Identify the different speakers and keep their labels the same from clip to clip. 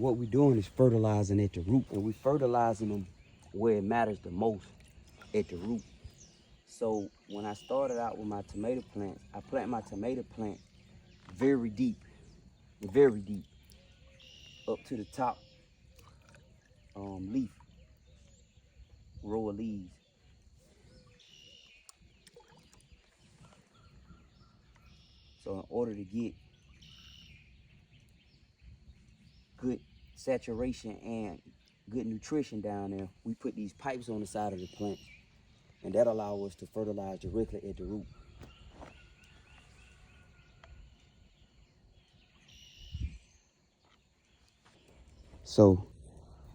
Speaker 1: what we're doing is fertilizing at the root, and we're fertilizing them where it matters the most, at the root. So when I started out with my tomato plants, I plant my tomato plant very deep, up to the top leaf, row of leaves. So in order to get good saturation and good nutrition down there, we put these pipes on the side of the plant, and that allows us to fertilize directly at the root. So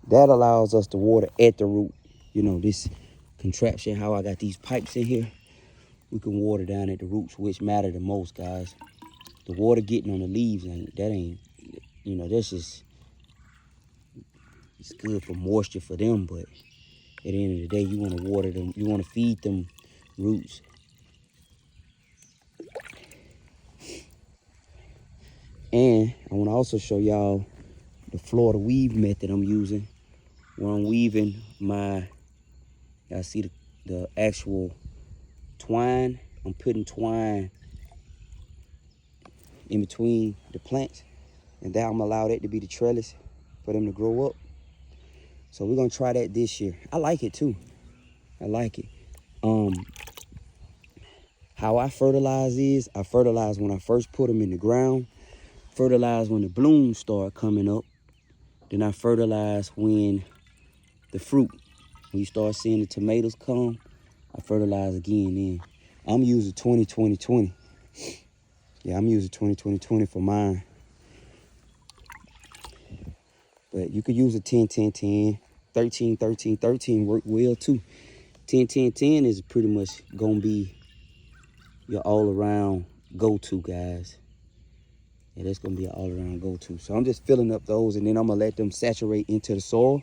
Speaker 1: that allows us to water at the root. You know, this contraption, how I got these pipes in here, we can water down at the roots, which matter the most, guys. The water getting on the leaves, that's just, it's good for moisture for them, but at the end of the day, you want to water them, you want to feed them roots. And I want to also show y'all the Florida weave method I'm using when I'm weaving my, y'all see the actual twine. I'm putting twine in between the plants, and then I'm gonna allow that to be the trellis for them to grow up. So we're gonna try that this year. I like it too. I like it. How I fertilize is, I fertilize when I first put them in the ground, fertilize when the blooms start coming up, then I fertilize when the fruit, when you start seeing the tomatoes come, I fertilize again then. I'm using 20-20-20. Yeah, I'm using 20-20-20 for mine. But you could use a 10-10-10, 13-13-13 work well too. 10-10-10 is pretty much gonna be your all-around go-to, guys. Yeah, that's gonna be an all-around go-to. So I'm just filling up those, and then I'm gonna let them saturate into the soil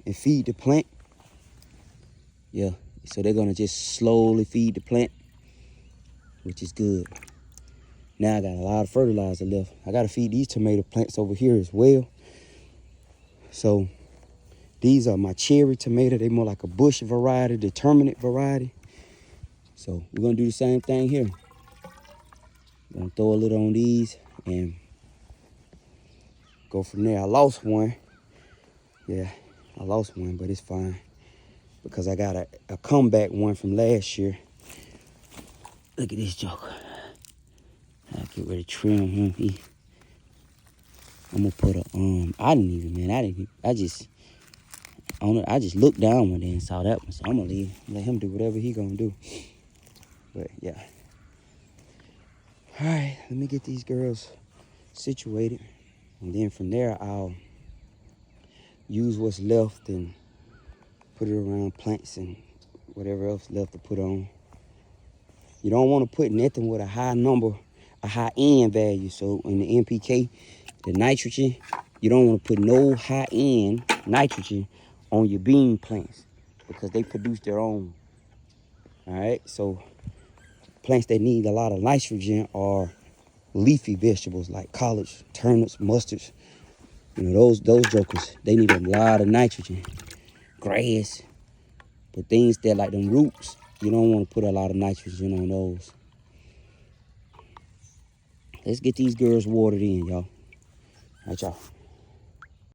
Speaker 1: and feed the plant. Yeah, so they're gonna just slowly feed the plant, which is good. Now I got a lot of fertilizer left. I gotta feed these tomato plants over here as well. So these are my cherry tomato. They're more like a bush variety, determinate variety. So we're gonna do the same thing here. I'm gonna throw a little on these and go from there. I lost one. Yeah, I lost one, but it's fine because I got a comeback one from last year. Look at this joker. I get ready to trim him. I'm gonna put I just looked down one day and saw that one, so I'm gonna let him do whatever he gonna do. But yeah. All right, let me get these girls situated, and then from there I'll use what's left and put it around plants and whatever else left to put on. You don't want to put nothing with a high end value. So in the NPK, the nitrogen, you don't want to put no high end nitrogen on your bean plants because they produce their own. All right, so plants that need a lot of nitrogen are leafy vegetables like collards, turnips, mustards. You know, those jokers, they need a lot of nitrogen. Grass, but things that like them roots, you don't want to put a lot of nitrogen on those. Let's get these girls watered in, y'all. All right, y'all.